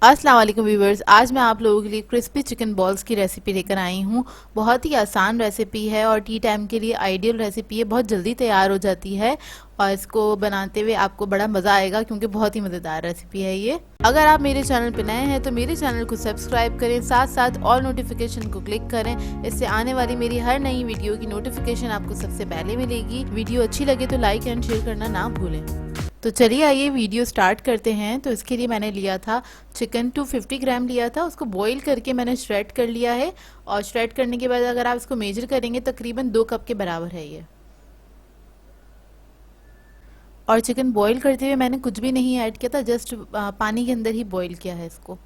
अस्सलाम वालेकुम व्यूवर्स, आज मैं आप लोगों के लिए क्रिस्पी चिकन बॉल्स की रेसिपी लेकर आई हूँ। बहुत ही आसान रेसिपी है और टी टाइम के लिए आइडियल रेसिपी है। बहुत जल्दी तैयार हो जाती है और इसको बनाते हुए आपको बड़ा मज़ा आएगा क्योंकि बहुत ही मज़ेदार रेसिपी है ये। अगर आप मेरे चैनल पर नए हैं तो मेरे चैनल को सब्सक्राइब करें, साथ साथ ऑल नोटिफिकेशन को क्लिक करें। इससे आने वाली मेरी हर नई वीडियो की नोटिफिकेशन आपको सबसे पहले मिलेगी। वीडियो अच्छी लगे तो लाइक एंड शेयर करना ना भूलें। तो चलिए आइए वीडियो स्टार्ट करते हैं। तो इसके लिए मैंने लिया था चिकन 250 ग्राम लिया था, उसको बॉईल करके मैंने श्रेड कर लिया है। और श्रेड करने के बाद अगर आप इसको मेजर करेंगे तकरीबन 2 कप के बराबर है ये। और चिकन बॉईल करते हुए मैंने कुछ भी नहीं ऐड किया था, जस्ट पानी के अंदर ही बॉईल किया है इसको।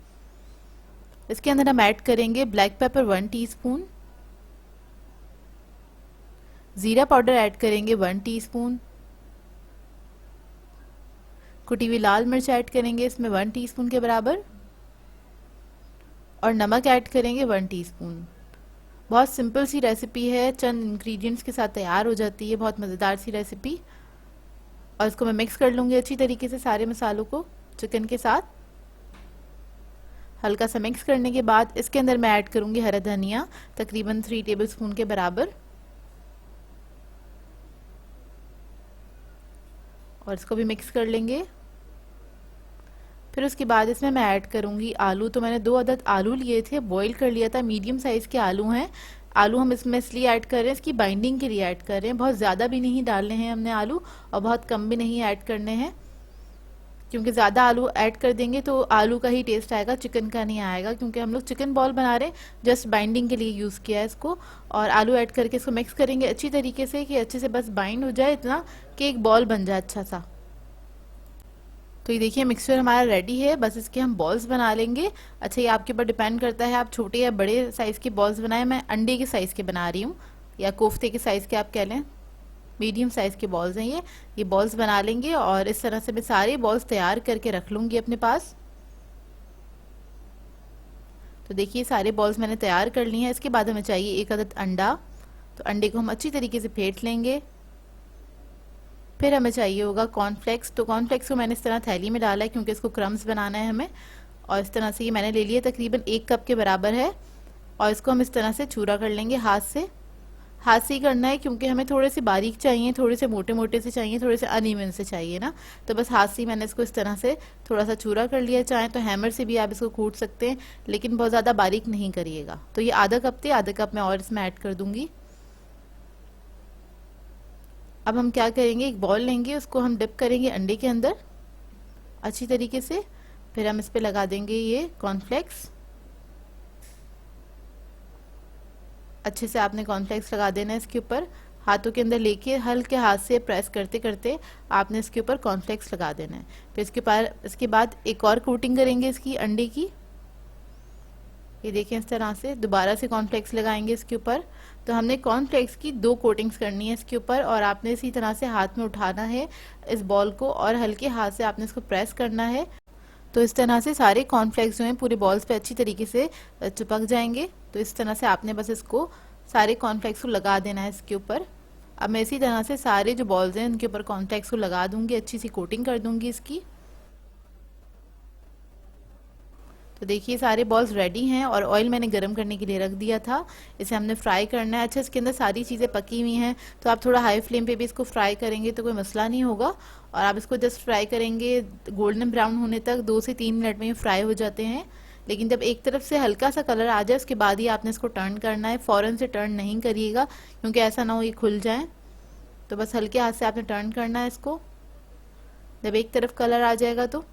इसके अंदर हम ऐड करेंगे ब्लैक पेपर 1 टीस्पून, ज़ीरा पाउडर ऐड करेंगे 1 टीस्पून, कुटी हुई लाल मिर्च ऐड करेंगे इसमें 1 टीस्पून के बराबर, और नमक ऐड करेंगे 1 टीस्पून। बहुत सिंपल सी रेसिपी है, चंद इंग्रेडिएंट्स के साथ तैयार हो जाती है, बहुत मज़ेदार सी रेसिपी। और इसको मैं मिक्स कर लूँगी अच्छी तरीके से सारे मसालों को चिकन के साथ। हल्का सा मिक्स करने के बाद इसके अंदर मैं ऐड करूँगी हरा धनिया तकरीबन 3 टेबलस्पून के बराबर, और इसको भी मिक्स कर लेंगे। फिर उसके बाद इसमें मैं ऐड करूँगी आलू। तो मैंने 2 अदद आलू लिए थे, बॉईल कर लिया था, मीडियम साइज़ के आलू हैं। आलू हम इसमें इसलिए ऐड कर रहे हैं, इसकी बाइंडिंग के लिए ऐड कर रहे हैं। बहुत ज़्यादा भी नहीं डालने हैं हमने आलू, और बहुत कम भी नहीं ऐड करने हैं, क्योंकि ज़्यादा आलू ऐड कर देंगे तो आलू का ही टेस्ट आएगा, चिकन का नहीं आएगा। क्योंकि हम लोग चिकन बॉल बना रहे हैं, जस्ट बाइंडिंग के लिए यूज़ किया है इसको। और आलू ऐड करके इसको मिक्स करेंगे अच्छी तरीके से कि अच्छे से बस बाइंड हो जाए, इतना कि एक बॉल बन जाए अच्छा सा। तो ये देखिए मिक्सचर हमारा रेडी है, बस इसके हम बॉल्स बना लेंगे। अच्छा, ये आपके ऊपर डिपेंड करता है आप छोटे या बड़े साइज़ के बॉल्स बनाएं। मैं अंडे के साइज़ के बना रही हूँ, या कोफ्ते के साइज़ के आप कह लें। मीडियम साइज़ के बॉल्स हैं ये बॉल्स बना लेंगे। और इस तरह से मैं सारे बॉल्स तैयार करके रख लूँगी अपने पास। तो देखिए सारे बॉल्स मैंने तैयार कर लिए हैं। इसके बाद हमें चाहिए 1 अदद अंडा। तो अंडे को हम अच्छी तरीके से फेंट लेंगे। फिर हमें चाहिए होगा कॉर्नफ्लेक्स। तो कॉर्नफ्लेक्स को मैंने इस तरह थैली में डाला है क्योंकि इसको क्रम्स बनाना है हमें। और इस तरह से ये मैंने ले लिया, तकरीबन 1 कप के बराबर है। और इसको हम इस तरह से चूरा कर लेंगे हाथ से। हाथ से ही करना है क्योंकि हमें थोड़े से बारीक चाहिए, थोड़े से मोटे मोटे से चाहिए, थोड़े से अनइवन से चाहिए ना। तो बस हाथ से ही मैंने इसको इस तरह से थोड़ा सा चूरा कर लिया। चाहें तो हैमर से भी आप इसको कूट सकते हैं, लेकिन बहुत ज़्यादा बारीक नहीं करिएगा। तो ये आधा कप थे, आधा कप मैं और इसमें ऐड कर दूंगी। अब हम क्या करेंगे, एक बॉल लेंगे, उसको हम डिप करेंगे अंडे के अंदर अच्छी तरीके से। फिर हम इस पे लगा देंगे ये कॉर्नफ्लेक्स। अच्छे से आपने कॉर्नफ्लेक्स लगा देना है इसके ऊपर, हाथों के अंदर लेके हल्के हाथ से प्रेस करते करते आपने इसके ऊपर कॉर्नफ्लेक्स लगा देना है। फिर इसके बाद एक और कोटिंग करेंगे इसकी अंडे की। ये देखें इस तरह से दोबारा से कॉर्नफ्लेक्स लगाएंगे इसके ऊपर। तो हमने कॉर्नफ्लेक्स की 2 कोटिंग्स करनी है इसके ऊपर, और आपने इसी तरह से हाथ में उठाना है इस बॉल को और हल्के हाथ से आपने इसको प्रेस करना है। तो इस तरह से सारे कॉर्नफ्लेक्स जो हैं पूरे बॉल्स पे अच्छी तरीके से चिपक जाएंगे। तो इस तरह से आपने बस इसको सारे कॉर्नफ्लेक्स को लगा देना है इसके ऊपर। अब मैं इसी तरह से सारे जो बॉल्स हैं उनके ऊपर कॉर्नफ्लेक्स को लगा दूंगी, अच्छी सी कोटिंग कर दूंगी इसकी। तो देखिए सारे बॉल्स रेडी हैं, और ऑयल मैंने गरम करने के लिए रख दिया था। इसे हमने फ्राई करना है। अच्छा, इसके अंदर सारी चीज़ें पकी हुई हैं, तो आप थोड़ा हाई फ्लेम पे भी इसको फ्राई करेंगे तो कोई मसला नहीं होगा। और आप इसको जस्ट फ्राई करेंगे गोल्डन ब्राउन होने तक, 2 से 3 मिनट में ये फ्राई हो जाते हैं। लेकिन जब एक तरफ से हल्का सा कलर आ जाए उसके बाद ही आपने इसको टर्न करना है। फ़ौरन से टर्न नहीं करिएगा क्योंकि ऐसा ना हो ये खुल जाए। तो बस हल्के हाथ से आपने टर्न करना है इसको जब एक तरफ कलर आ जाएगा तो।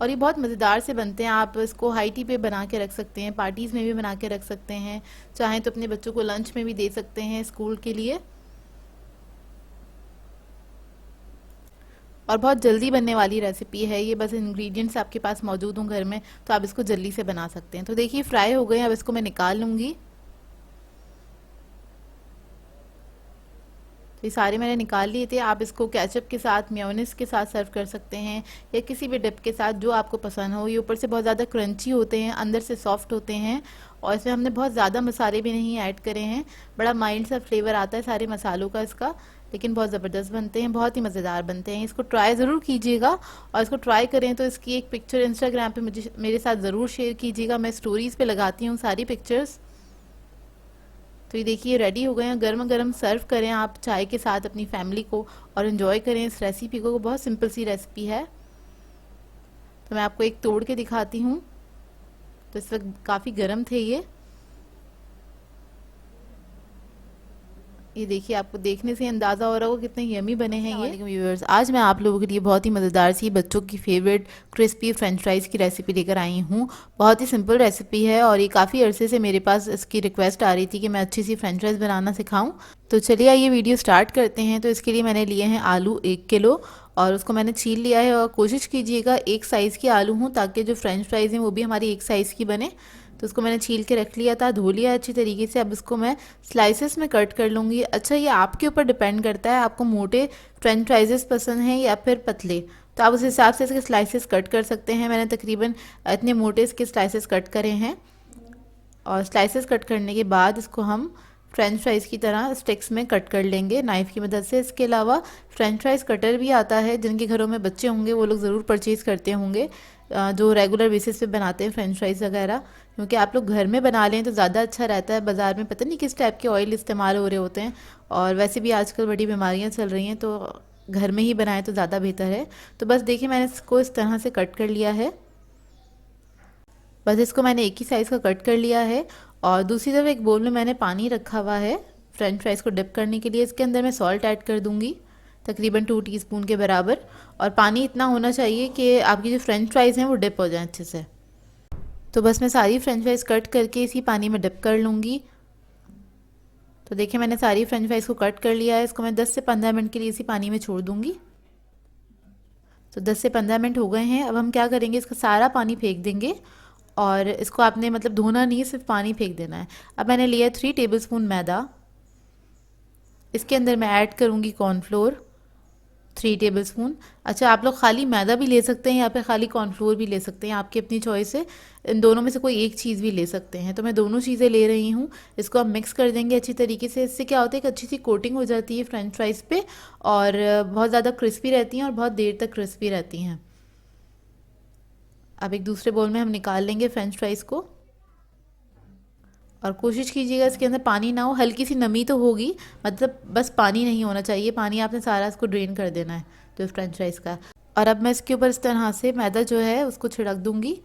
और ये बहुत मज़ेदार से बनते हैं। आप इसको हाई टी पे बना के रख सकते हैं, पार्टीज़ में भी बना के रख सकते हैं, चाहें तो अपने बच्चों को लंच में भी दे सकते हैं स्कूल के लिए। और बहुत जल्दी बनने वाली रेसिपी है ये, बस इंग्रेडिएंट्स आपके पास मौजूद हों घर में तो आप इसको जल्दी से बना सकते हैं। तो देखिए फ्राई हो गए, अब इसको मैं निकाल लूँगी। तो ये सारे मैंने निकाल लिए थे। आप इसको केचप के साथ, मेयोनीज के साथ सर्व कर सकते हैं, या किसी भी डिप के साथ जो आपको पसंद हो। ये ऊपर से बहुत ज़्यादा क्रंची होते हैं, अंदर से सॉफ्ट होते हैं, और इसमें हमने बहुत ज़्यादा मसाले भी नहीं ऐड करे हैं। बड़ा माइल्ड सा फ्लेवर आता है सारे मसालों का इसका, लेकिन बहुत ज़बरदस्त बनते हैं, बहुत ही मज़ेदार बनते हैं। इसको ट्राई ज़रूर कीजिएगा, और इसको ट्राई करें तो इसकी एक पिक्चर इंस्टाग्राम पे मुझे मेरे साथ ज़रूर शेयर कीजिएगा। मैं स्टोरीज़ पे लगाती हूँ सारी पिक्चर्स। तो ये देखिए रेडी हो गए हैं, गर्मा गर्म सर्व करें आप चाय के साथ अपनी फैमिली को, और इन्जॉय करें इस रेसिपी को। बहुत सिंपल सी रेसिपी है। तो मैं आपको एक तोड़ के दिखाती हूँ। तो इस वक्त काफ़ी गर्म थे ये देखिए, आपको देखने से अंदाज़ा हो रहा होगा कितने यमी बने हैं ये व्यूअर्स। आज मैं आप लोगों के लिए बहुत ही मज़ेदार सी बच्चों की फेवरेट क्रिस्पी फ्रेंच फ्राइज़ की रेसिपी लेकर आई हूँ। बहुत ही सिंपल रेसिपी है, और ये काफ़ी अरसे से मेरे पास इसकी रिक्वेस्ट आ रही थी कि मैं अच्छी सी फ्रेंच फ्राइज़ बनाना सिखाऊँ। तो चलिए आइए वीडियो स्टार्ट करते हैं। तो इसके लिए मैंने लिए हैं आलू 1 किलो, और उसको मैंने छील लिया है। और कोशिश कीजिएगा एक साइज़ के आलू हों, ताकि जो फ्रेंच फ्राइज़ हैं वो भी हमारी एक साइज़ की बने। तो उसको मैंने छील के रख लिया था, धो लिया अच्छी तरीके से। अब इसको मैं स्लाइसेस में कट कर लूँगी। अच्छा, ये आपके ऊपर डिपेंड करता है, आपको मोटे फ्रेंच फ्राइजेस पसंद हैं या फिर पतले, तो आप उस हिसाब से इसके स्लाइसेस कट कर सकते हैं। मैंने तकरीबन इतने मोटे इसके स्लाइसेस कट करे हैं। और स्लाइसेस कट करने के बाद इसको हम फ्रेंच फ्राइज़ की तरह स्टिक्स में कट कर लेंगे नाइफ़ की मदद से। इसके अलावा फ्रेंच फ्राइज़ कटर भी आता है, जिनके घरों में बच्चे होंगे वो लोग ज़रूर परचेज़ करते होंगे, जो रेगुलर बेसिस पे बनाते हैं फ्रेंच फ्राइज़ वगैरह। क्योंकि आप लोग घर में बना लें तो ज़्यादा अच्छा रहता है। बाज़ार में पता नहीं किस टाइप के ऑयल इस्तेमाल हो रहे होते हैं, और वैसे भी आजकल बड़ी बीमारियाँ चल रही हैं, तो घर में ही बनाएं तो ज़्यादा बेहतर है। तो बस देखिए, मैंने इसको इस तरह से कट कर लिया है। बस इसको मैंने एक ही साइज़ का कट कर लिया है। और दूसरी तरफ एक बोल में मैंने पानी रखा हुआ है फ्रेंच फ्राइज़ को डिप करने के लिए। इसके अंदर मैं सॉल्ट ऐड कर दूंगी, तकरीबन 2 टीस्पून के बराबर। और पानी इतना होना चाहिए कि आपकी जो फ्रेंच फ्राइज़ हैं वो डिप हो जाएं अच्छे से। तो बस मैं सारी फ्रेंच फ्राइज़ कट करके इसी पानी में डिप कर लूँगी। तो देखिए, मैंने सारी फ्रेंच फ्राइज़ को कट कर लिया है। इसको मैं 10 से 15 मिनट के लिए इसी पानी में छोड़ दूँगी। तो 10 से 15 मिनट हो गए हैं। अब हम क्या करेंगे, इसका सारा पानी फेंक देंगे, और इसको आपने मतलब धोना नहीं है, सिर्फ पानी फेंक देना है। अब मैंने लिया 3 टेबलस्पून मैदा। इसके अंदर मैं ऐड करूँगी कॉर्नफ्लोर 3 टेबलस्पून। अच्छा, आप लोग खाली मैदा भी ले सकते हैं या फिर खाली कॉर्नफ्लोर भी ले सकते हैं, आपकी अपनी चॉइस है। इन दोनों में से कोई एक चीज़ भी ले सकते हैं। तो मैं दोनों चीज़ें ले रही हूँ। इसको हम मिक्स कर देंगे अच्छी तरीके से। इससे क्या होता है, एक अच्छी सी कोटिंग हो जाती है फ्रेंच फ्राइज़ पे, और बहुत ज़्यादा क्रिस्पी रहती हैं और बहुत देर तक क्रिस्पी रहती हैं। अब एक दूसरे बोल में हम निकाल लेंगे फ्रेंच फ्राइज़ को, और कोशिश कीजिएगा इसके अंदर पानी ना हो। हल्की सी नमी तो होगी, मतलब बस पानी नहीं होना चाहिए। पानी आपने सारा इसको ड्रेन कर देना है जो फ्रेंच फ्राइज़ का। और अब मैं इसके ऊपर इस तरह से मैदा जो है उसको छिड़क दूंगी,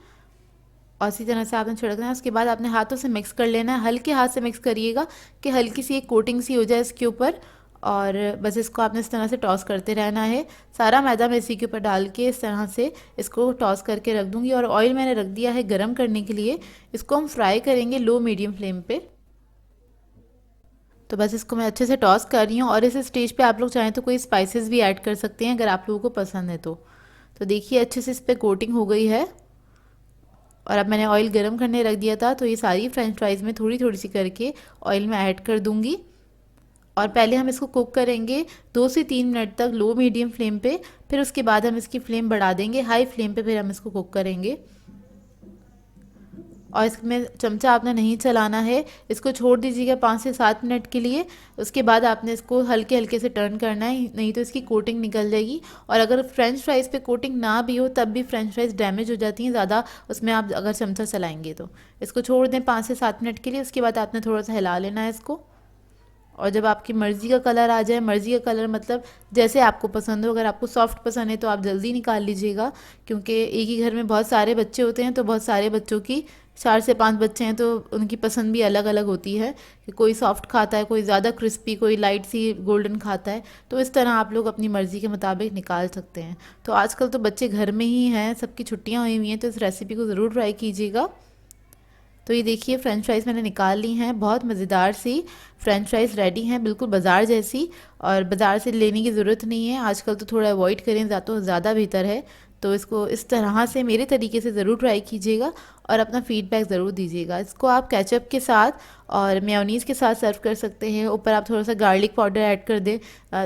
और इसी तरह से आपने छिड़कना है। उसके बाद आपने हाथों से मिक्स कर लेना है, हल्के हाथ से मिक्स करिएगा कि हल्की सी एक कोटिंग सी हो जाए इसके ऊपर। और बस इसको आपने इस तरह से टॉस करते रहना है। सारा मैदा मैं इसी के ऊपर डाल के इस तरह से इसको टॉस करके रख दूंगी। और ऑयल मैंने रख दिया है गरम करने के लिए। इसको हम फ्राई करेंगे लो मीडियम फ्लेम पे। तो बस इसको मैं अच्छे से टॉस कर रही हूँ। और इस स्टेज पे आप लोग चाहें तो कोई स्पाइसेस भी ऐड कर सकते हैं, अगर आप लोगों को पसंद है तो देखिए अच्छे से इस पर कोटिंग हो गई है। और अब मैंने ऑयल गरम करने रख दिया था, तो ये सारी फ्रेंच फ्राइज़ में थोड़ी थोड़ी सी करके ऑयल में ऐड कर दूंगी। और पहले हम इसको कुक करेंगे 2 से 3 मिनट तक लो मीडियम फ्लेम पे। फिर उसके बाद हम इसकी फ्लेम बढ़ा देंगे हाई फ्लेम पे, फिर हम इसको कुक करेंगे। और इसमें चमचा आपने नहीं चलाना है, इसको छोड़ दीजिएगा 5 से 7 मिनट के लिए। उसके बाद आपने इसको हल्के हल्के से टर्न करना है, नहीं तो इसकी कोटिंग निकल जाएगी। और अगर फ्रेंच फ्राइज़ पे कोटिंग ना भी हो तब भी फ्रेंच फ्राइज़ डैमेज हो जाती हैं ज़्यादा, उसमें आप अगर चमचा चलाएंगे तो। इसको छोड़ दें 5 से 7 मिनट के लिए। उसके बाद आपने थोड़ा सा हिला लेना है इसको। और जब आपकी मर्ज़ी का कलर आ जाए, मर्ज़ी का कलर मतलब जैसे आपको पसंद हो, अगर आपको सॉफ्ट पसंद है तो आप जल्दी निकाल लीजिएगा, क्योंकि एक ही घर में बहुत सारे बच्चे होते हैं, तो बहुत सारे बच्चों की 4 से 5 बच्चे हैं, तो उनकी पसंद भी अलग अलग होती है कि कोई सॉफ्ट खाता है, कोई ज़्यादा क्रिस्पी, कोई लाइट सी गोल्डन खाता है। तो इस तरह आप लोग अपनी मर्ज़ी के मुताबिक निकाल सकते हैं। तो आजकल तो बच्चे घर में ही हैं, सबकी छुट्टियाँ हुई हुई हैं, तो इस रेसिपी को ज़रूर ट्राई कीजिएगा। तो ये देखिए फ्रेंच फ्राइज़ मैंने निकाल ली हैं, बहुत मज़ेदार सी फ्रेंच फ्राइज़ रेडी हैं, बिल्कुल बाज़ार जैसी। और बाज़ार से लेने की ज़रूरत नहीं है, आजकल तो थोड़ा अवॉइड करें तो ज़्यादा बेहतर है। तो इसको इस तरह से मेरे तरीके से ज़रूर ट्राई कीजिएगा और अपना फीडबैक ज़रूर दीजिएगा। इसको आप केचप के साथ और मेयोनीज़ के साथ सर्व कर सकते हैं। ऊपर आप थोड़ा सा गार्लिक पाउडर ऐड कर दें,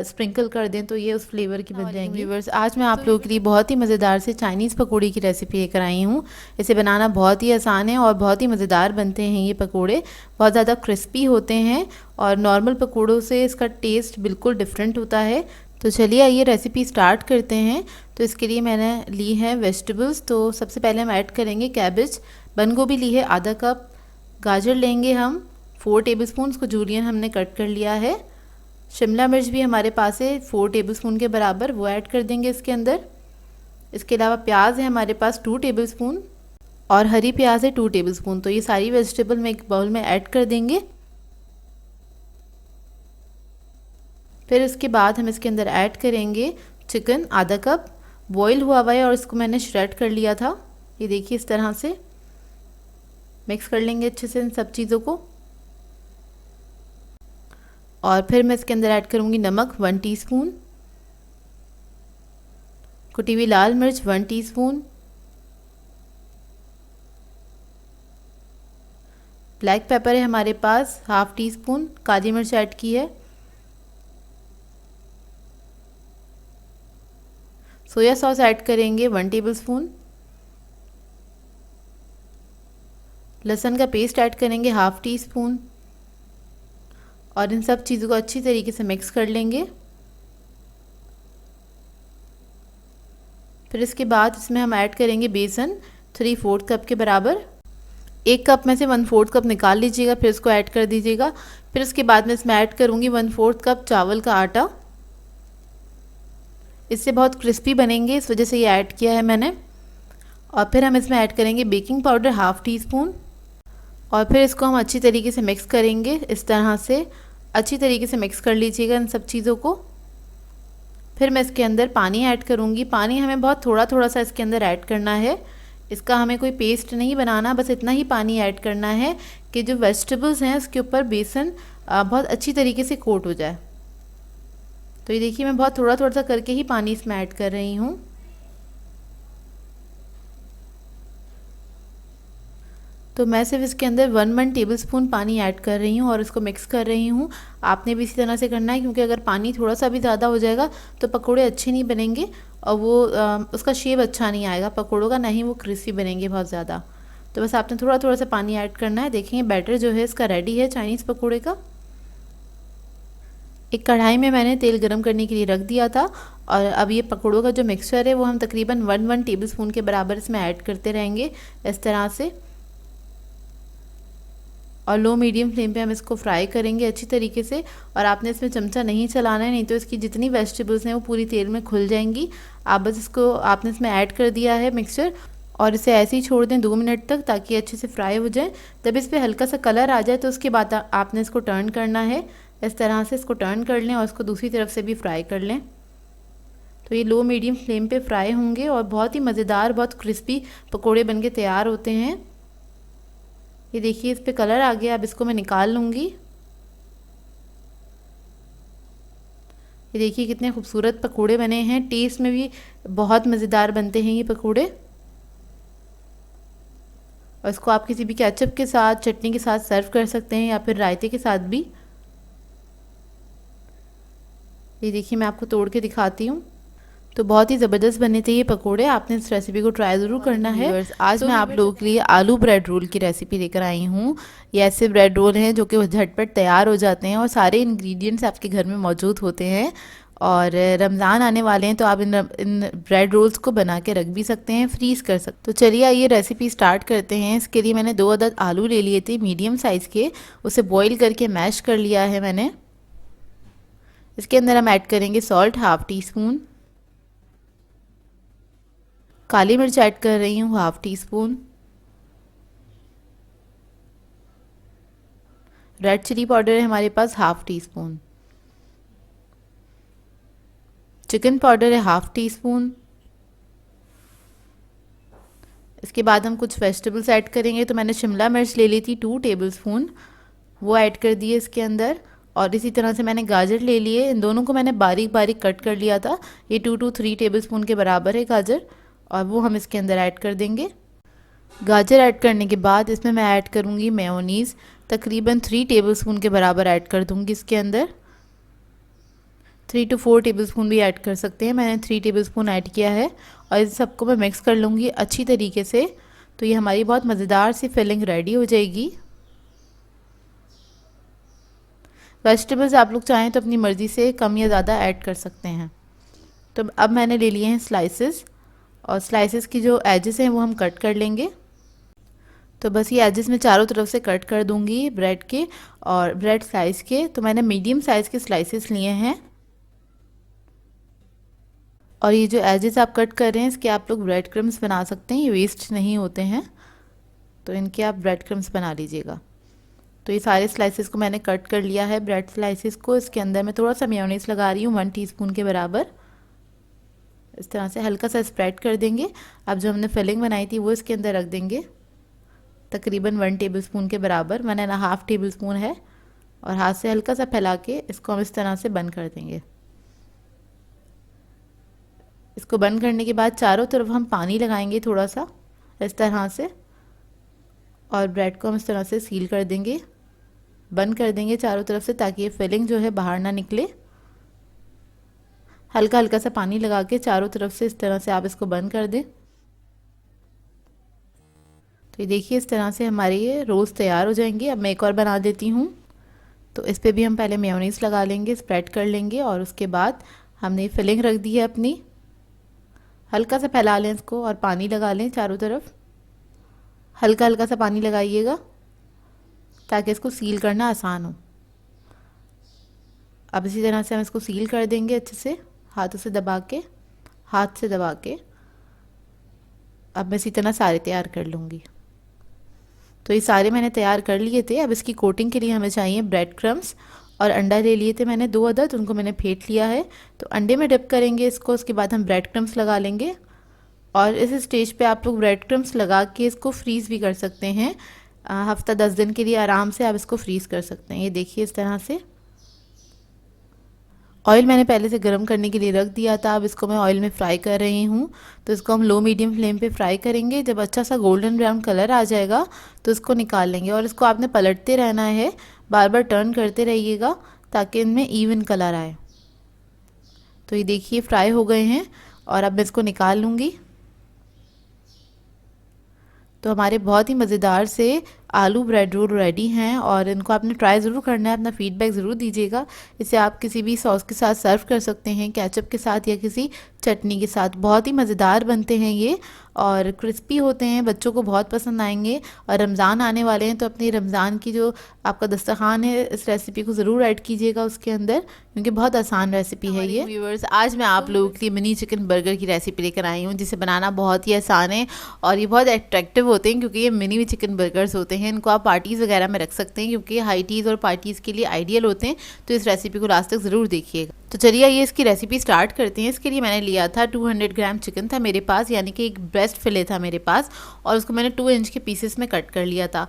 स्प्रिंकल कर दें, तो ये उस फ्लेवर की बन जाएंगी। व्यूअर्स, आज मैं आप लोगों के लिए बहुत ही मज़ेदार से चाइनीज़ पकौड़े की रेसिपी लेकर आई हूँ। इसे बनाना बहुत ही आसान है और बहुत ही मज़ेदार बनते हैं ये पकौड़े। बहुत ज़्यादा क्रिस्पी होते हैं और नॉर्मल पकौड़ों से इसका टेस्ट बिल्कुल डिफरेंट होता है। तो चलिए आइए रेसिपी स्टार्ट करते हैं। तो इसके लिए मैंने ली है वेजिटेबल्स। तो सबसे पहले हम ऐड करेंगे कैबेज। बंद गोभी ली है आधा कप। गाजर लेंगे हम 4 टेबलस्पून, उसको जूलियन हमने कट कर लिया है। शिमला मिर्च भी हमारे पास है 4 टेबलस्पून के बराबर, वो ऐड कर देंगे इसके अंदर। इसके अलावा प्याज है हमारे पास 2 टेबलस्पून और हरी प्याज है 2 टेबलस्पून। तो ये सारी वेजिटेबल में एक बाउल में ऐड कर देंगे। फिर उसके बाद हम इसके अंदर ऐड करेंगे चिकन आधा कप। बॉईल हुआ है और इसको मैंने श्रेड कर लिया था। ये देखिए इस तरह से मिक्स कर लेंगे अच्छे से इन सब चीज़ों को। और फिर मैं इसके अंदर ऐड करूँगी नमक 1 टीस्पून, कुटी हुई लाल मिर्च 1 टीस्पून, ब्लैक पेपर है हमारे पास हाफ टी स्पून, काली मिर्च ऐड की है। सोया सॉस ऐड करेंगे 1 टेबलस्पून। लहसुन का पेस्ट ऐड करेंगे हाफ टी स्पून और इन सब चीज़ों को अच्छी तरीके से मिक्स कर लेंगे। फिर इसके बाद इसमें हम ऐड करेंगे बेसन 3/4 कप के बराबर। 1 कप में से 1/4 कप निकाल लीजिएगा, फिर इसको ऐड कर दीजिएगा। फिर उसके बाद में इसमें ऐड करूँगी 1/4 कप चावल का आटा। इससे बहुत क्रिस्पी बनेंगे, इस वजह से ये ऐड किया है मैंने। और फिर हम इसमें ऐड करेंगे baking powder half tea spoon और फिर इसको हम अच्छी तरीके से मिक्स करेंगे। इस तरह से अच्छी तरीके से मिक्स कर लीजिएगा इन सब चीज़ों को। फिर मैं इसके अंदर पानी ऐड करूँगी। पानी हमें बहुत थोड़ा थोड़ा सा इसके अंदर ऐड करना है। इसका हमें कोई पेस्ट नहीं बनाना, बस इतना ही पानी ऐड करना है कि जो वेजिटेबल्स हैं उसके ऊपर बेसन बहुत अच्छी तरीके से कोट हो जाए। तो ये देखिए मैं बहुत थोड़ा थोड़ा सा करके ही पानी इसमें ऐड कर रही हूँ। तो मैं सिर्फ इसके अंदर 1 टेबलस्पून पानी ऐड कर रही हूँ और इसको मिक्स कर रही हूँ। आपने भी इसी तरह से करना है, क्योंकि अगर पानी थोड़ा सा भी ज़्यादा हो जाएगा तो पकोड़े अच्छे नहीं बनेंगे और वो उसका शेप अच्छा नहीं आएगा पकोड़ों का, नहीं वो क्रिस्पी बनेंगे बहुत ज़्यादा। तो बस आपने थोड़ा थोड़ा सा पानी ऐड करना है। देखेंगे बैटर जो है इसका रेडी है चाइनीज़ पकोड़े का। एक कढ़ाई में मैंने तेल गरम करने के लिए रख दिया था और अब ये पकोड़ों का जो मिक्सचर है वो हम तकरीबन 1 टेबलस्पून के बराबर इसमें ऐड करते रहेंगे इस तरह से। और लो मीडियम फ्लेम पे हम इसको फ्राई करेंगे अच्छी तरीके से। और आपने इसमें चमचा नहीं चलाना है, नहीं तो इसकी जितनी वेजिटेबल्स हैं वो पूरी तेल में खुल जाएंगी। आप बस इसको आपने इसमें ऐड कर दिया है मिक्सचर और इसे ऐसे ही छोड़ दें 2 मिनट तक, ताकि अच्छे से फ्राई हो जाए। जब इस पर हल्का सा कलर आ जाए तो उसके बाद आपने इसको टर्न करना है। इस तरह से इसको टर्न कर लें और इसको दूसरी तरफ से भी फ्राई कर लें। तो ये लो मीडियम फ्लेम पे फ्राई होंगे और बहुत ही मज़ेदार, बहुत क्रिस्पी पकोड़े बनके तैयार होते हैं। ये देखिए इस पे कलर आ गया। अब इसको मैं निकाल लूँगी। ये देखिए कितने खूबसूरत पकोड़े बने हैं, टेस्ट में भी बहुत मज़ेदार बनते हैं ये पकोड़े। और इसको आप किसी भी केचप के साथ, चटनी के साथ सर्व कर सकते हैं या फिर रायते के साथ भी। ये देखिए मैं आपको तोड़ के दिखाती हूँ। तो बहुत ही ज़बरदस्त बने थे ये पकोड़े। आपने इस रेसिपी को ट्राई ज़रूर करना है। आज मैं आप लोगों के लिए आलू ब्रेड रोल की रेसिपी लेकर आई हूँ। ये ऐसे ब्रेड रोल हैं जो कि झटपट तैयार हो जाते हैं और सारे इंग्रेडिएंट्स आपके घर में मौजूद होते हैं। और रमज़ान आने वाले हैं तो आप इन ब्रेड रोल्स को बना के रख भी सकते हैं, फ्रीज़ कर सकते। तो चलिए आइए रेसिपी स्टार्ट करते हैं। इसके लिए मैंने 2 अदद आलू ले लिए थे मीडियम साइज़ के, उसे बॉईल करके मैश कर लिया है मैंने। इसके अंदर हम ऐड करेंगे सॉल्ट हाफ टी स्पून, काली मिर्च ऐड कर रही हूँ half teaspoon, red chilli powder है हमारे पास half teaspoon, chicken powder है हाफ टी स्पून। इसके बाद हम कुछ वेजिटेबल्स ऐड करेंगे। तो मैंने शिमला मिर्च ले ली थी 2 टेबलस्पून, वो ऐड कर दिए इसके अंदर। और इसी तरह से मैंने गाजर ले लिए, इन दोनों को मैंने बारीक बारीक कट कर लिया था। ये 2 to 3 टेबलस्पून के बराबर है गाजर। और वो हम इसके अंदर ऐड कर देंगे। गाजर ऐड करने के बाद इसमें मैं ऐड करूँगी मेयोनीज़, तकरीबन 3 टेबलस्पून के बराबर ऐड कर दूँगी इसके अंदर। 3 to 4 टेबलस्पून भी ऐड कर सकते हैं, मैंने 3 टेबलस्पून ऐड किया है। और इस सबको मैं मिक्स कर लूँगी अच्छी तरीके से। तो ये हमारी बहुत मज़ेदार सी फिलिंग रेडी हो जाएगी। वेजिटेबल्स आप लोग चाहें तो अपनी मर्ज़ी से कम या ज़्यादा ऐड कर सकते हैं। तो अब मैंने ले लिए हैं स्लाइसेस, और स्लाइसेस की जो एजेस हैं वो हम कट कर लेंगे। तो बस ये एजेस में चारों तरफ से कट कर दूंगी ब्रेड के और ब्रेड स्लाइस के। तो मैंने मीडियम साइज़ के स्लाइसेस लिए हैं, और ये जो एजेस आप कट कर रहे हैं इसके आप लोग ब्रेड क्रम्स बना सकते हैं, ये वेस्ट नहीं होते हैं, तो इनके आप ब्रेड क्रम्स बना लीजिएगा। तो ये सारे स्लाइसेस को मैंने कट कर लिया है ब्रेड स्लाइसेस को। इसके अंदर मैं थोड़ा सा मेयोनीज लगा रही हूँ 1 टीस्पून के बराबर। इस तरह से हल्का सा स्प्रेड कर देंगे। अब जो हमने फिलिंग बनाई थी वो इसके अंदर रख देंगे, तकरीबन 1 टेबलस्पून के बराबर, 1.5 टेबलस्पून है। और हाथ से हल्का सा फैला के इसको हम इस तरह से बंद कर देंगे। इसको बंद करने के बाद चारों तरफ हम पानी लगाएंगे थोड़ा सा इस तरह से, और ब्रेड को हम इस तरह से सील कर देंगे, बंद कर देंगे चारों तरफ से, ताकि ये फिलिंग जो है बाहर ना निकले। हल्का हल्का सा पानी लगा के चारों तरफ से इस तरह से आप इसको बंद कर दें। तो ये देखिए इस तरह से हमारे ये रोज़ तैयार हो जाएंगे। अब मैं एक और बना देती हूँ। तो इस पर भी हम पहले मेयोनीज लगा लेंगे, स्प्रेड कर लेंगे, और उसके बाद हमने फिलिंग रख दी है अपनी। हल्का सा फैला लें इसको और पानी लगा लें चारों तरफ, हल्का हल्का सा पानी लगाइएगा ताकि इसको सील करना आसान हो। अब इसी तरह से हम इसको सील कर देंगे अच्छे से, हाथों से दबा के, हाथ से दबा के। अब मैं इसी तरह सारे तैयार कर लूँगी। तो ये सारे मैंने तैयार कर लिए थे। अब इसकी कोटिंग के लिए हमें चाहिए ब्रेड क्रम्स, और अंडा ले लिए थे मैंने 2 अदद, उनको मैंने फेंट लिया है। तो अंडे में डिप करेंगे इसको, उसके बाद हम ब्रेड क्रम्स लगा लेंगे। और इस स्टेज पे आप लोग ब्रेड क्रम्स लगा के इसको फ्रीज़ भी कर सकते हैं। हफ्ता 10 दिन के लिए आराम से आप इसको फ्रीज़ कर सकते हैं। ये देखिए इस तरह से। ऑयल मैंने पहले से गर्म करने के लिए रख दिया था। अब इसको मैं ऑयल में फ्राई कर रही हूँ। तो इसको हम लो मीडियम फ्लेम पे फ्राई करेंगे। जब अच्छा सा गोल्डन ब्राउन कलर आ जाएगा तो इसको निकाल लेंगे, और इसको आपने पलटते रहना है, बार बार टर्न करते रहिएगा ताकि इनमें इवन कलर आए। तो ये देखिए फ्राई हो गए हैं, और अब मैं इसको निकाल लूँगी। तो हमारे बहुत ही मज़ेदार से आलू ब्रेड रोल रेडी हैं, और इनको आपने ट्राई ज़रूर करना है, अपना फीडबैक ज़रूर दीजिएगा। इसे आप किसी भी सॉस के साथ सर्व कर सकते हैं, केचप के साथ या किसी चटनी के साथ। बहुत ही मज़ेदार बनते हैं ये, और क्रिस्पी होते हैं, बच्चों को बहुत पसंद आएंगे। और रमज़ान आने वाले हैं तो अपनी रमज़ान की जो आपका दस्तरखान है इस रेसिपी को ज़रूर ऐड कीजिएगा उसके अंदर, क्योंकि बहुत आसान रेसिपी है ये। व्यूअर्स, आज मैं आप लोगों के लिए मिनी चिकन बर्गर की रेसिपी लेकर आई हूँ, जिसे बनाना बहुत ही आसान है, और ये बहुत अट्रैक्टिव होते हैं क्योंकि ये मिनी चिकन बर्गर्स होते हैं। इनको आप पार्टीज़ वगैरह में रख सकते हैं, क्योंकि हाईटीज़ और पार्टीज़ के लिए आइडियल होते हैं। तो इस रेसिपी को लास्ट तक ज़रूर देखिएगा। तो चलिए ये इसकी रेसिपी स्टार्ट करते हैं। इसके लिए मैंने लिया था 200 ग्राम चिकन था मेरे पास, यानी कि एक ब्रेस्ट फिले था मेरे पास, और उसको मैंने 2 इंच के पीसेस में कट कर लिया था।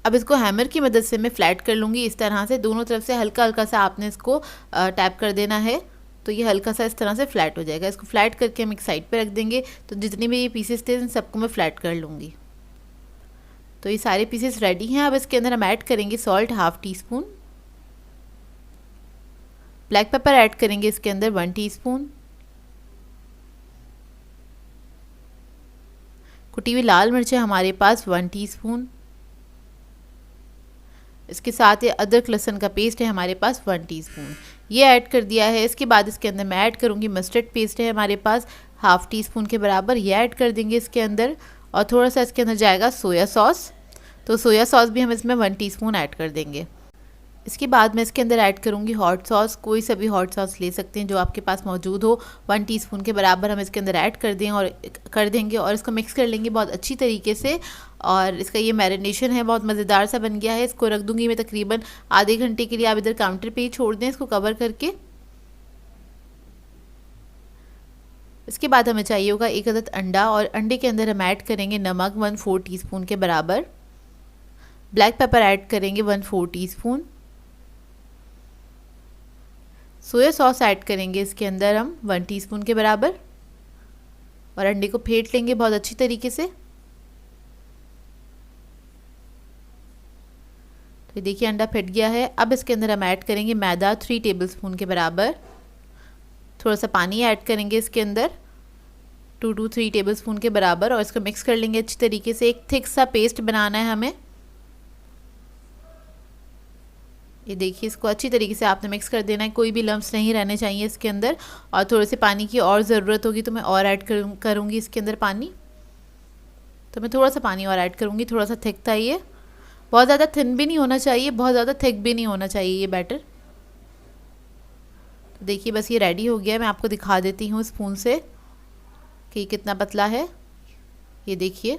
अब इसको हैमर की मदद से मैं फ्लैट कर लूँगी इस तरह से। दोनों तरफ से हल्का हल्का सा आपने इसको टैप कर देना है, तो ये हल्का सा इस तरह से फ्लैट हो जाएगा। इसको फ्लैट करके हम एक साइड पे रख देंगे। तो जितने भी ये पीसेस थे इन सबको मैं फ्लैट कर लूँगी। तो ये सारे पीसेस रेडी हैं। अब इसके अंदर हम ऐड करेंगे salt 1/2 teaspoon, black pepper add करेंगे इसके अंदर 1 टीस्पून, कुटी हुई लाल मिर्चें हमारे पास 1 टीस्पून, इसके साथ ये अदरक लहसुन का पेस्ट है हमारे पास 1 टीस्पून, ये ऐड कर दिया है। इसके बाद इसके अंदर मैं ऐड करूँगी मस्टर्ड पेस्ट है हमारे पास 1/2 टीस्पून के बराबर, ये ऐड कर देंगे इसके अंदर। और थोड़ा सा इसके अंदर जाएगा सोया सॉस, तो सोया सॉस भी हम इसमें 1 टीस्पून ऐड कर देंगे। इसके बाद मैं इसके अंदर ऐड करूँगी हॉट सॉस, कोई सा भी हॉट सॉस ले सकते हैं जो आपके पास मौजूद हो। 1 टीस्पून के बराबर हम इसके अंदर ऐड कर देंगे और इसको मिक्स कर लेंगे बहुत अच्छी तरीके से। और इसका ये मैरिनेशन है बहुत मज़ेदार सा बन गया है। इसको रख दूँगी मैं तकरीबन आधे घंटे के लिए। आप इधर काउंटर पे ही छोड़ दें इसको कवर करके। इसके बाद हमें चाहिए होगा 1 अदद अंडा, और अंडे के अंदर हम ऐड करेंगे नमक 1/4 टीस्पून के बराबर, ब्लैक पेपर ऐड करेंगे 1/4 टीस्पून, सोया सॉस ऐड करेंगे इसके अंदर हम 1 टीस्पून के बराबर, और अंडे को फेंट लेंगे बहुत अच्छी तरीके से। तो देखिए अंडा फेंट गया है। अब इसके अंदर हम ऐड करेंगे मैदा 3 टेबलस्पून के बराबर। थोड़ा सा पानी ऐड करेंगे इसके अंदर 2 to 3 टेबलस्पून के बराबर, और इसको मिक्स कर लेंगे अच्छी तरीके से। एक थिक सा पेस्ट बनाना है हमें। ये देखिए इसको अच्छी तरीके से आपने मिक्स कर देना है, कोई भी लम्स नहीं रहने चाहिए इसके अंदर। और थोड़े से पानी की और ज़रूरत होगी तो मैं और ऐड करूँगी इसके अंदर पानी। तो मैं थोड़ा सा पानी और ऐड करूँगी। थोड़ा सा थिक था ये, बहुत ज़्यादा थिन भी नहीं होना चाहिए, बहुत ज़्यादा थिक भी नहीं होना चाहिए ये बैटर। तो देखिए बस ये रेडी हो गया है। मैं आपको दिखा देती हूँ स्पून से कि कितना पतला है। ये देखिए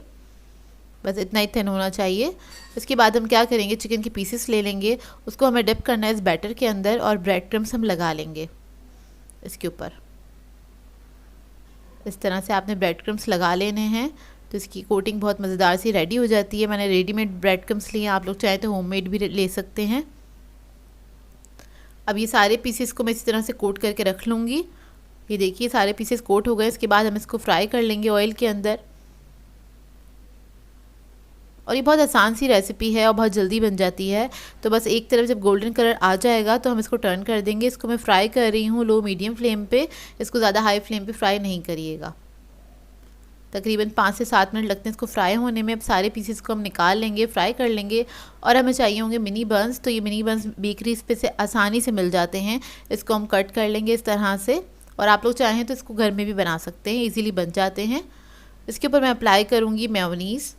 बस इतना ही थिन होना चाहिए। इसके बाद हम क्या करेंगे, चिकन के पीसेस ले लेंगे, उसको हमें डिप करना है इस बैटर के अंदर, और ब्रेड क्रम्स हम लगा लेंगे इसके ऊपर। इस तरह से आपने ब्रेड क्रम्स लगा लेने हैं, तो इसकी कोटिंग बहुत मज़ेदार सी रेडी हो जाती है। मैंने रेडीमेड ब्रेड क्रम्स लिए, आप लोग चाहें तो होममेड भी ले सकते हैं। अब ये सारे पीसेस को मैं इसी तरह से कोट करके रख लूँगी। ये देखिए सारे पीसेस कोट हो गए। इसके बाद हम इसको फ्राई कर लेंगे ऑयल के अंदर। और ये बहुत आसान सी रेसिपी है और बहुत जल्दी बन जाती है। तो बस एक तरफ जब गोल्डन कलर आ जाएगा तो हम इसको टर्न कर देंगे। इसको मैं फ्राई कर रही हूँ लो मीडियम फ्लेम पे, इसको ज़्यादा हाई फ्लेम पे फ्राई नहीं करिएगा। तकरीबन 5 से 7 मिनट लगते हैं इसको फ्राई होने में। अब सारे पीसेस को हम निकाल लेंगे, फ्राई कर लेंगे। और हमें चाहिए होंगे मिनी बन्स। तो ये मिनी बन्स बेकरीज पे से आसानी से मिल जाते हैं। इसको हम कट कर लेंगे इस तरह से, और आप लोग चाहें तो इसको घर में भी बना सकते हैं, ईजिली बन जाते हैं। इसके ऊपर मैं अप्लाई करूँगी मेयोनीज़।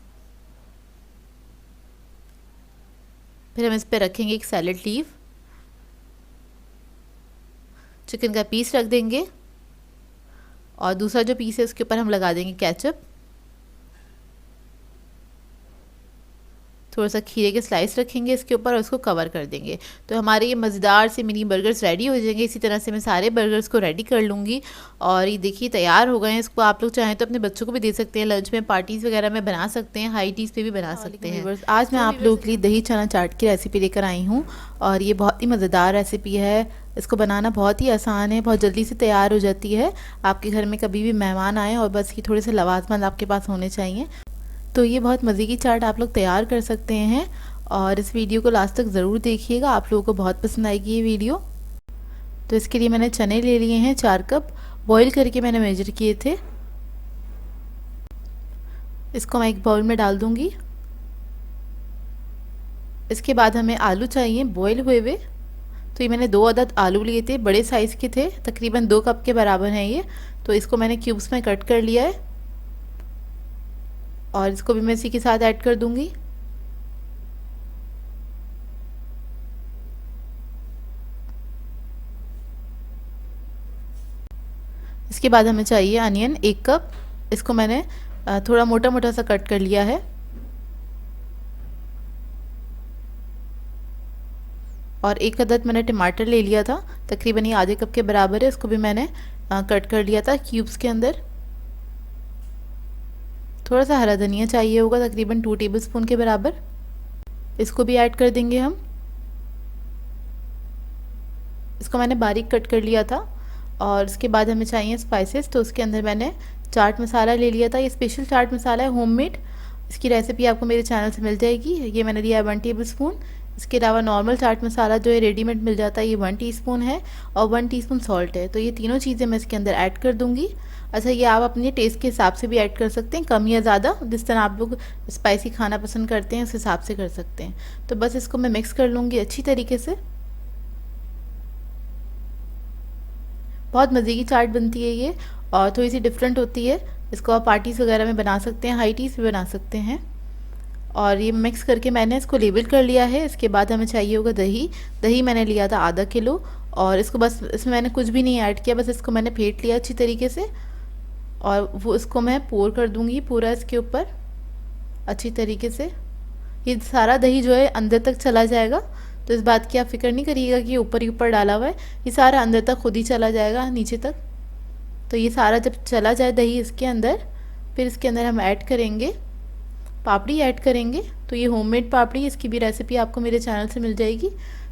फिर हम इस पर रखेंगे एक सैलेड लीफ, चिकन का पीस रख देंगे, और दूसरा जो पीस है उसके ऊपर हम लगा देंगे केचप। थोड़ा सा खीरे के स्लाइस रखेंगे इसके ऊपर और उसको कवर कर देंगे। तो हमारे ये मज़ेदार से मिनी बर्गर्स रेडी हो जाएंगे। इसी तरह से मैं सारे बर्गर्स को रेडी कर लूँगी। और ये देखिए तैयार हो गए हैं। इसको आप लोग चाहें तो अपने बच्चों को भी दे सकते हैं, लंच में पार्टीज़ वगैरह में बना सकते हैं, हाई टीज़ पे भी बना सकते हैं। आज मैं आप लोगों के लिए दही चना चाट की रेसिपी लेकर आई हूँ, और ये बहुत ही मज़ेदार रेसिपी है। इसको बनाना बहुत ही आसान है, बहुत जल्दी से तैयार हो जाती है। आपके घर में कभी भी मेहमान आए और बस ये थोड़े से लवाजमंद आपके पास होने चाहिए, तो ये बहुत मज़े की चाट आप लोग तैयार कर सकते हैं। और इस वीडियो को लास्ट तक ज़रूर देखिएगा, आप लोगों को बहुत पसंद आएगी ये वीडियो। तो इसके लिए मैंने चने ले लिए हैं 4 कप, बॉईल करके मैंने मेजर किए थे। इसको मैं एक बाउल में डाल दूँगी। इसके बाद हमें आलू चाहिए बॉईल हुए हुए। तो ये मैंने 2 अदद आलू लिए थे, बड़े साइज़ के थे, तकरीबन 2 कप के बराबर हैं ये। तो इसको मैंने क्यूब्स में कट कर लिया है, और इसको भी मैं इसी के साथ ऐड कर दूंगी। इसके बाद हमें चाहिए अनियन 1 कप। इसको मैंने थोड़ा मोटा मोटा सा कट कर लिया है। और 1 अदद मैंने टमाटर ले लिया था, तकरीबन ये आधे कप के बराबर है। इसको भी मैंने कट कर लिया था क्यूब्स के अंदर। थोड़ा सा हरा धनिया चाहिए होगा, तकरीबन 2 टेबलस्पून के बराबर। इसको भी ऐड कर देंगे हम। इसको मैंने बारीक कट कर लिया था। और उसके बाद हमें चाहिए स्पाइसेस। तो उसके अंदर मैंने चाट मसाला ले लिया था, ये स्पेशल चाट मसाला है होममेड। इसकी रेसिपी आपको मेरे चैनल से मिल जाएगी। ये मैंने लिया है 1 टेबलस्पून। इसके अलावा नॉर्मल चाट मसाला जो है रेडीमेड मिल जाता है, ये 1 टीस्पून है, और 1 टीस्पून सॉल्ट है। तो ये तीनों चीज़ें मैं इसके अंदर ऐड कर दूँगी। अच्छा, ये आप अपने टेस्ट के हिसाब से भी ऐड कर सकते हैं, कम या ज़्यादा, जिस तरह आप लोग स्पाइसी खाना पसंद करते हैं उस हिसाब से कर सकते हैं। तो बस इसको मैं मिक्स कर लूँगी अच्छी तरीके से। बहुत मज़े की चाट बनती है ये, और थोड़ी सी डिफरेंट होती है। इसको आप पार्टीज़ वगैरह में बना सकते हैं, हाई टीज़ भी बना सकते हैं। और ये मिक्स करके मैंने इसको लेबल कर लिया है। इसके बाद हमें चाहिए होगा दही। दही मैंने लिया था आधा किलो, और इसको बस इसमें मैंने कुछ भी नहीं ऐड किया, बस इसको मैंने फेंट लिया अच्छी तरीके से। और वो इसको मैं पोर कर दूँगी पूरा इसके ऊपर अच्छी तरीके से। ये सारा दही जो है अंदर तक चला जाएगा, तो इस बात की आप फिक्र नहीं करिएगा कि ऊपर ही ऊपर डाला हुआ है। ये सारा अंदर तक खुद ही चला जाएगा नीचे तक। तो ये सारा जब चला जाए दही इसके अंदर, फिर इसके अंदर हम ऐड करेंगे पापड़ी ऐड करेंगे। तो ये होममेड पापड़ी, इसकी भी रेसिपी आपको मेरे चैनल से मिल जाएगी।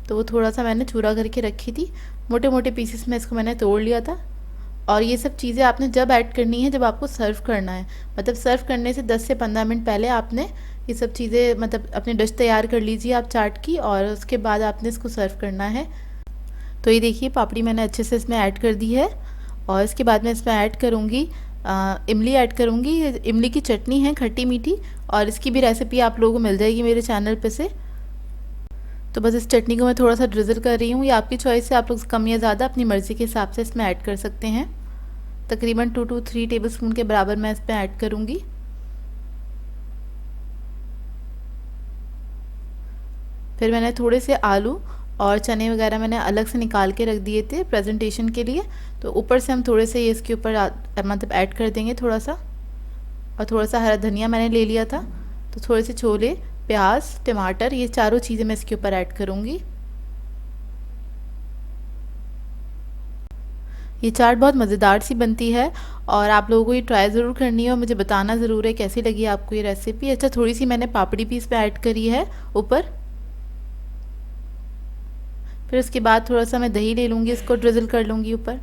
तो वो थोड़ा सा मैंने चूरा करके रखी थी, मोटे मोटे पीसेस में इसको मैंने तोड़ लिया था। और ये सब चीज़ें आपने जब ऐड करनी है जब आपको सर्व करना है, मतलब सर्व करने से 10 से 15 मिनट पहले आपने ये सब चीज़ें मतलब अपनी डिश तैयार कर लीजिए आप चाट की, और उसके बाद आपने इसको सर्व करना है। तो ये देखिए पापड़ी मैंने अच्छे से इसमें ऐड कर दी है, और इसके बाद मैं इसमें ऐड करूँगी इमली ऐड करूँगी। इमली की चटनी है खट्टी मीठी, और इसकी भी रेसिपी आप लोगों को मिल जाएगी मेरे चैनल पे से। तो बस इस चटनी को मैं थोड़ा सा ड्रिजल कर रही हूँ, ये आपकी चॉइस है, आप लोग कम या ज़्यादा अपनी मर्ज़ी के हिसाब से इसमें ऐड कर सकते हैं। तकरीबन 2 to 3 टेबलस्पून के बराबर मैं इसमें ऐड करूँगी। फिर मैंने थोड़े से आलू और चने वगैरह मैंने अलग से निकाल के रख दिए थे प्रेजेंटेशन के लिए, तो ऊपर से हम थोड़े से ये इसके ऊपर मतलब ऐड कर देंगे थोड़ा सा। और थोड़ा सा हरा धनिया मैंने ले लिया था, तो थोड़े से छोले, प्याज, टमाटर, ये चारों चीज़ें मैं इसके ऊपर ऐड करूँगी। ये चाट बहुत मज़ेदार सी बनती है, और आप लोगों को ये ट्राई ज़रूर करनी है और मुझे बताना ज़रूर है कैसी लगी आपको ये रेसिपी। अच्छा, थोड़ी सी मैंने पापड़ी भी इस पर ऐड करी है ऊपर। फिर उसके बाद थोड़ा सा मैं दही ले लूँगी, इसको ड्रिजल कर लूँगी ऊपर,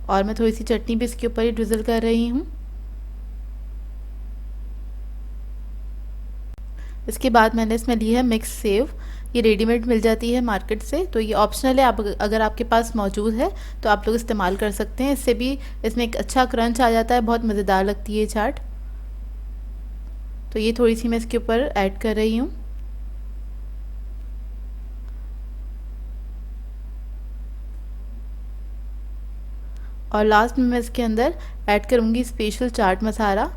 और मैं थोड़ी सी चटनी भी इसके ऊपर ही ड्रिजल कर रही हूँ। इसके बाद मैंने इसमें ली है मिक्स सेव, ये रेडीमेड मिल जाती है मार्केट से, तो ये ऑप्शनल है, आप अगर आपके पास मौजूद है तो आप लोग इस्तेमाल कर सकते हैं। इससे भी इसमें एक अच्छा क्रंच आ जाता है, बहुत मज़ेदार लगती है ये चाट। तो ये थोड़ी सी मैं इसके ऊपर ऐड कर रही हूँ। और लास्ट में मैं इसके अंदर ऐड करूँगी स्पेशल चाट मसाला,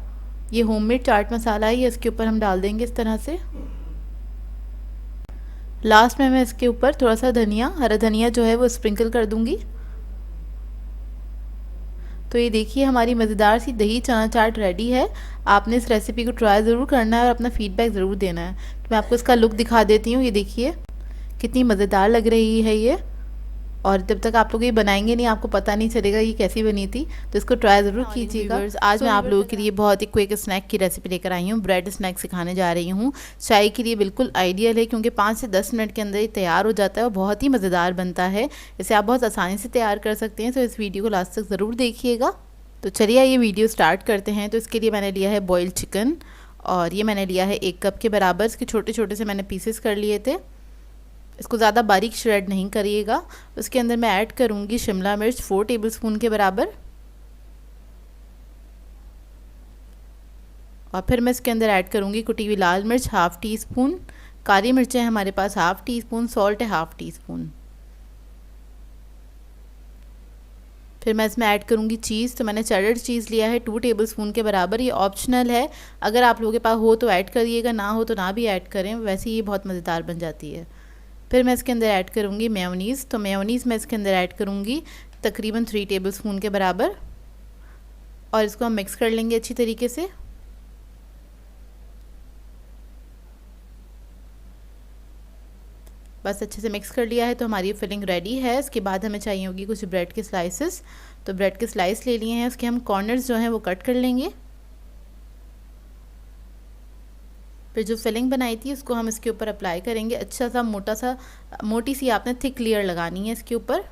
ये होममेड चाट मसाला है, ये इसके ऊपर हम डाल देंगे इस तरह से। लास्ट में मैं इसके ऊपर थोड़ा सा धनिया, हरा धनिया जो है वो स्प्रिंकल कर दूंगी। तो ये देखिए हमारी मज़ेदार सी दही चना चाट रेडी है। आपने इस रेसिपी को ट्राई ज़रूर करना है और अपना फीडबैक ज़रूर देना है। तो मैं आपको इसका लुक दिखा देती हूँ, ये देखिए कितनी मज़ेदार लग रही है ये। और जब तक आप लोग ये बनाएंगे नहीं आपको पता नहीं चलेगा ये कैसी बनी थी, तो इसको ट्राई ज़रूर कीजिएगा। आज मैं आप लोगों के लिए बहुत ही क्विक स्नैक की रेसिपी लेकर आई हूँ, ब्रेड स्नैक सिखाने जा रही हूँ। चाय के लिए बिल्कुल आइडियल है, क्योंकि 5 से 10 मिनट के अंदर ये तैयार हो जाता है और बहुत ही मज़ेदार बनता है। इसे आप बहुत आसानी से तैयार कर सकते हैं, तो इस वीडियो को लास्ट तक ज़रूर देखिएगा। तो चलिए ये वीडियो स्टार्ट करते हैं। तो इसके लिए मैंने लिया है बॉइल्ड चिकन, और ये मैंने लिया है 1 कप के बराबर। इसके छोटे छोटे से मैंने पीसेस कर लिए थे, इसको ज़्यादा बारीक श्रेड नहीं करिएगा। उसके अंदर मैं ऐड करूँगी शिमला मिर्च 4 टेबलस्पून के बराबर, और फिर मैं इसके अंदर ऐड करूँगी कुटी हुई लाल मिर्च 1/2 टीस्पून, काली मिर्चें हमारे पास 1/2 टीस्पून, सॉल्ट है 1/2 टीस्पून। फिर मैं इसमें ऐड करूँगी चीज़, तो मैंने चेडर चीज़ लिया है 2 टेबलस्पून के बराबर। ये ऑप्शनल है, अगर आप लोगों के पास हो तो ऐड करिएगा, ना हो तो ना भी ऐड करें, वैसे ये बहुत मज़ेदार बन जाती है। फिर मैं इसके अंदर ऐड करूँगी मेयोनीज़, तो मेयोनीज़ मैं इसके अंदर ऐड करूँगी तकरीबन 3 टेबलस्पून के बराबर, और इसको हम मिक्स कर लेंगे अच्छी तरीके से। बस अच्छे से मिक्स कर लिया है तो हमारी फिलिंग रेडी है। इसके बाद हमें चाहिए होगी कुछ ब्रेड के स्लाइसेस, तो ब्रेड के स्लाइस ले लिए हैं, उसके हम कॉर्नर्स जो हैं वो कट कर लेंगे। फिर जो फिलिंग बनाई थी उसको हम इसके ऊपर अप्लाई करेंगे, अच्छा सा मोटी सी आपने थिक लेयर लगानी है इसके ऊपर,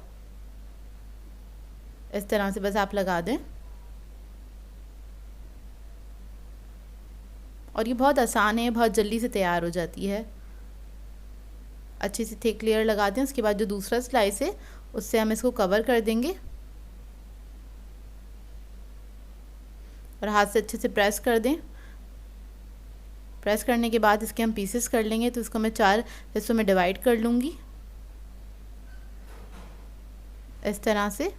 इस तरह से बस आप लगा दें। और ये बहुत आसान है, बहुत जल्दी से तैयार हो जाती है। अच्छी सी थिक लेयर लगा दें। उसके बाद जो दूसरा स्लाइस है उससे हम इसको कवर कर देंगे, और हाथ से अच्छे से प्रेस कर दें। प्रेस करने के बाद इसके हम पीसेस कर लेंगे, तो इसको मैं 4 हिस्सों में डिवाइड कर लूँगी इस तरह से।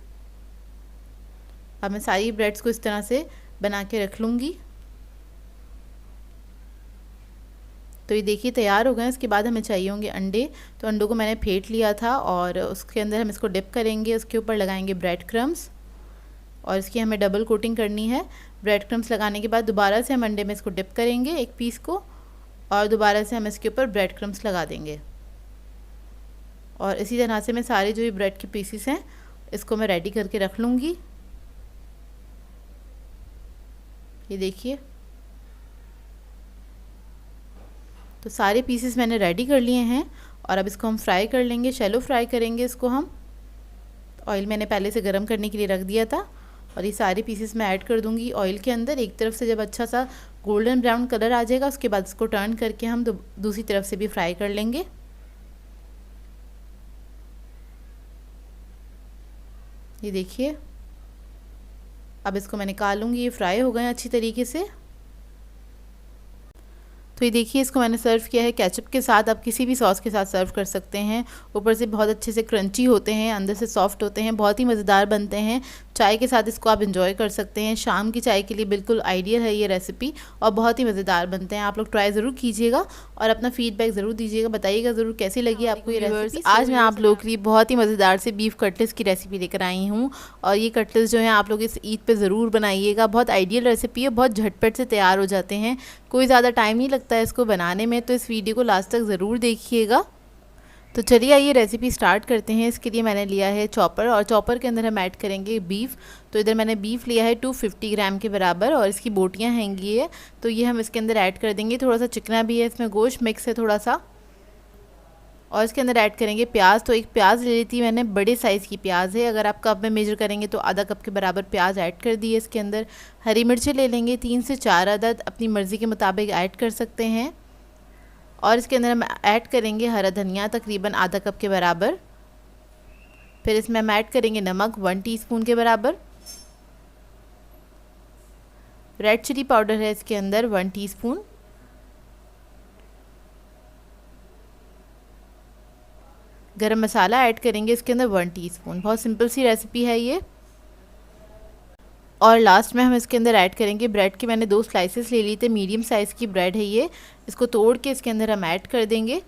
अब मैं सारी ब्रेड्स को इस तरह से बना के रख लूँगी। तो ये देखिए तैयार हो गए। इसके बाद हमें चाहिए होंगे अंडे, तो अंडों को मैंने फेंट लिया था, और उसके अंदर हम इसको डिप करेंगे, उसके ऊपर लगाएंगे ब्रेड क्रम्स, और इसकी हमें डबल कोटिंग करनी है। ब्रेड क्रम्स लगाने के बाद दोबारा से हम अंडे में इसको डिप करेंगे एक पीस को, और दोबारा से हम इसके ऊपर ब्रेड क्रम्स लगा देंगे। और इसी तरह से मैं सारे जो ये ब्रेड के पीसीस हैं इसको मैं रेडी करके रख लूँगी। ये देखिए तो सारे पीसेस मैंने रेडी कर लिए हैं, और अब इसको हम फ्राई कर लेंगे, शैलो फ्राई करेंगे इसको हम। ऑयल मैंने पहले से गर्म करने के लिए रख दिया था और ये सारे पीसेस मैं ऐड कर दूंगी ऑयल के अंदर। एक तरफ से जब अच्छा सा गोल्डन ब्राउन कलर आ जाएगा उसके बाद इसको टर्न करके हम दूसरी तरफ से भी फ्राई कर लेंगे। ये देखिए, अब इसको मैं निकालूंगी, ये फ्राई हो गए हैं अच्छी तरीके से। तो ये देखिए, इसको मैंने सर्व किया है केचप के साथ। आप किसी भी सॉस के साथ सर्व कर सकते हैं। ऊपर से बहुत अच्छे से क्रंची होते हैं, अंदर से सॉफ्ट होते हैं, बहुत ही मज़ेदार बनते हैं। चाय के साथ इसको आप इंजॉय कर सकते हैं। शाम की चाय के लिए बिल्कुल आइडियल है ये रेसिपी और बहुत ही मज़ेदार बनते हैं। आप लोग ट्राई ज़रूर कीजिएगा और अपना फीडबैक ज़रूर दीजिएगा, बताइएगा ज़रूर कैसी लगी आपको ये रेसिपी। आज मैं आप लोग के लिए बहुत ही मज़ेदार से बीफ कटलेट्स की रेसिपी लेकर आई हूँ और ये कटलेट्स जो हैं आप लोग इस ईद पे ज़रूर बनाइएगा। बहुत आइडियल रेसिपी है, बहुत झटपट से तैयार हो जाते हैं, कोई ज़्यादा टाइम नहीं लगता है इसको बनाने में। तो इस वीडियो को लास्ट तक ज़रूर देखिएगा। तो चलिए आइए रेसिपी स्टार्ट करते हैं। इसके लिए मैंने लिया है चॉपर और चॉपर के अंदर हम ऐड करेंगे बीफ। तो इधर मैंने बीफ लिया है 250 ग्राम के बराबर और इसकी बोटियां हैंगी है, तो ये हम इसके अंदर ऐड कर देंगे। थोड़ा सा चिकना भी है, इसमें गोश्त मिक्स है थोड़ा सा। और इसके अंदर ऐड करेंगे प्याज। तो एक प्याज ले ली थी मैंने, बड़े साइज़ की प्याज है, अगर आप कप में मेजर करेंगे तो आधा कप के बराबर प्याज ऐड कर दिए इसके अंदर। हरी मिर्चें ले लेंगे 3 से 4 अदद, अपनी मर्ज़ी के मुताबिक ऐड कर सकते हैं। और इसके अंदर हम ऐड करेंगे हरा धनिया तकरीबन आधा कप के बराबर। फिर इसमें हम ऐड करेंगे नमक 1 टीस्पून के बराबर। रेड चिली पाउडर है इसके अंदर 1 टीस्पून। गरम मसाला ऐड करेंगे इसके अंदर 1 टीस्पून। बहुत सिंपल सी रेसिपी है ये। और लास्ट में हम इसके अंदर ऐड करेंगे ब्रेड के। मैंने 2 स्लाइसेस ले ली थे, मीडियम साइज़ की ब्रेड है ये। इसको तोड़ के इसके अंदर हम ऐड कर देंगे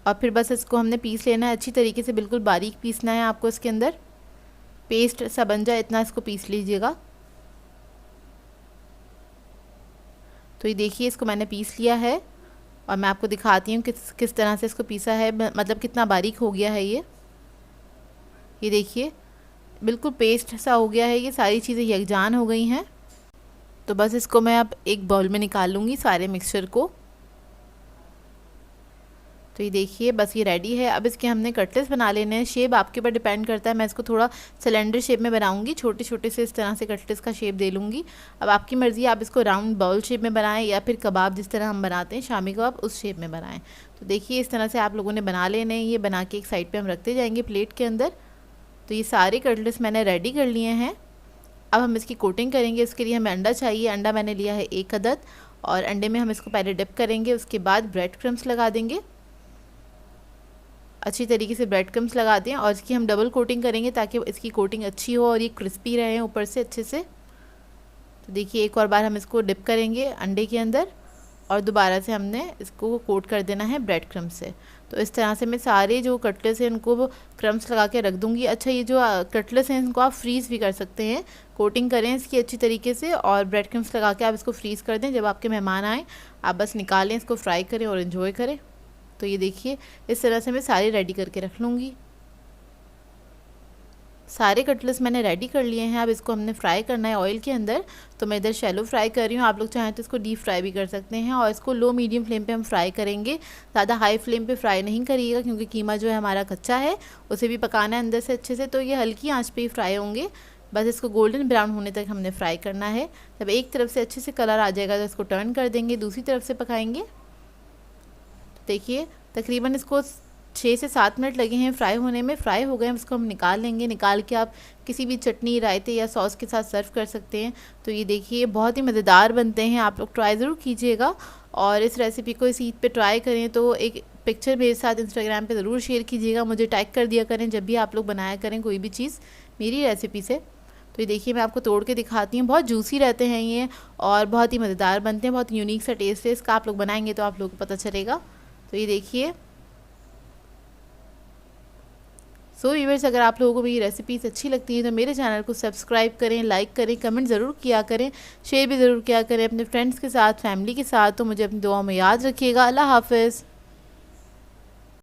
और फिर बस इसको हमने पीस लेना है अच्छी तरीके से, बिल्कुल बारीक पीसना है आपको। इसके अंदर पेस्ट सा बन जाए इतना इसको पीस लीजिएगा। तो ये देखिए, इसको मैंने पीस लिया है और मैं आपको दिखाती हूँ किस तरह से इसको पीसा है, मतलब कितना बारीक हो गया है ये। ये देखिए, बिल्कुल पेस्ट सा हो गया है, ये सारी चीज़ें यकजान हो गई हैं। तो बस इसको मैं अब एक बाउल में निकाल लूँगी सारे मिक्सचर को। तो ये देखिए, बस ये रेडी है। अब इसके हमने कटलेट्स बना लेने हैं। शेप आपके ऊपर डिपेंड करता है, मैं इसको थोड़ा सिलेंडर शेप में बनाऊंगी, छोटे छोटे से इस तरह से कटलेट्स का शेप दे लूँगी। अब आपकी मर्ज़ी, आप इसको राउंड बाउल शेप में बनाएं या फिर कबाब जिस तरह हम बनाते हैं शामी कबाब, उस शेप में बनाएं। तो देखिए, इस तरह से आप लोगों ने बना लेने हैं। ये बना के एक साइड पर हम रखते जाएंगे प्लेट के अंदर। तो ये सारे कटलेट्स मैंने रेडी कर लिए हैं। अब हम इसकी कोटिंग करेंगे। इसके लिए हमें अंडा चाहिए। अंडा मैंने लिया है 1 अदद और अंडे में हम इसको पहले डिप करेंगे, उसके बाद ब्रेड क्रम्स लगा देंगे। अच्छी तरीके से ब्रेड क्रम्स लगा दें और इसकी हम डबल कोटिंग करेंगे ताकि इसकी कोटिंग अच्छी हो और ये क्रिस्पी रहे ऊपर से अच्छे से। तो देखिए, एक और बार हम इसको डिप करेंगे अंडे के अंदर और दोबारा से हमने इसको कोट कर देना है ब्रेड क्रम्स से। तो इस तरह से मैं सारे जो कटलेट्स हैं इनको क्रम्स लगा के रख दूँगी। अच्छा, ये जो कटलेट्स हैं इनको आप फ्रीज़ भी कर सकते हैं। कोटिंग करें इसकी अच्छी तरीके से और ब्रेड क्रम्स लगा के आप इसको फ्रीज़ कर दें। जब आपके मेहमान आएँ आप बस निकालें, इसको फ्राई करें और इन्जॉय करें। तो ये देखिए, इस तरह से मैं सारे रेडी करके रख लूँगी। सारे कटलेट्स मैंने रेडी कर लिए हैं। अब इसको हमने फ्राई करना है ऑयल के अंदर। तो मैं इधर शैलो फ्राई कर रही हूँ, आप लोग चाहें तो इसको डीप फ्राई भी कर सकते हैं। और इसको लो मीडियम फ्लेम पे हम फ्राई करेंगे, ज़्यादा हाई फ्लेम पे फ्राई नहीं करिएगा क्योंकि कीमा जो है हमारा कच्चा है, उसे भी पकाना है अंदर से अच्छे से। तो ये हल्की आँच पे ही फ्राई होंगे। बस इसको गोल्डन ब्राउन होने तक हमने फ्राई करना है। जब एक तरफ से अच्छे से कलर आ जाएगा तो इसको टर्न कर देंगे, दूसरी तरफ से पकाएंगे। देखिए, तकरीबन इसको 6 से 7 मिनट लगे हैं फ्राई होने में। फ्राई हो गए हैं, इसको हम निकाल लेंगे। निकाल के आप किसी भी चटनी, रायते या सॉस के साथ सर्व कर सकते हैं। तो ये देखिए, बहुत ही मज़ेदार बनते हैं, आप लोग ट्राई ज़रूर कीजिएगा और इस रेसिपी को इस ईद पे ट्राई करें तो एक पिक्चर मेरे साथ इंस्टाग्राम पे ज़रूर शेयर कीजिएगा, मुझे टैग कर दिया करें जब भी आप लोग बनाया करें कोई भी चीज़ मेरी रेसिपी से। तो ये देखिए, मैं आपको तोड़ के दिखाती हूँ। बहुत जूसी रहते हैं ये और बहुत ही मज़ेदार बनते हैं, बहुत यूनिक सा टेस्ट है इसका। आप लोग बनाएंगे तो आप लोगों को पता चलेगा। तो ये देखिए, सो व्यूअर्स, अगर आप लोगों को मेरी रेसिपीज़ अच्छी लगती हैं तो मेरे चैनल को सब्सक्राइब करें, लाइक करें, कमेंट ज़रूर किया करें, शेयर भी ज़रूर किया करें अपने फ्रेंड्स के साथ, फैमिली के साथ। तो मुझे अपनी दुआओं में याद रखिएगा। अल्लाह हाफ़िज़।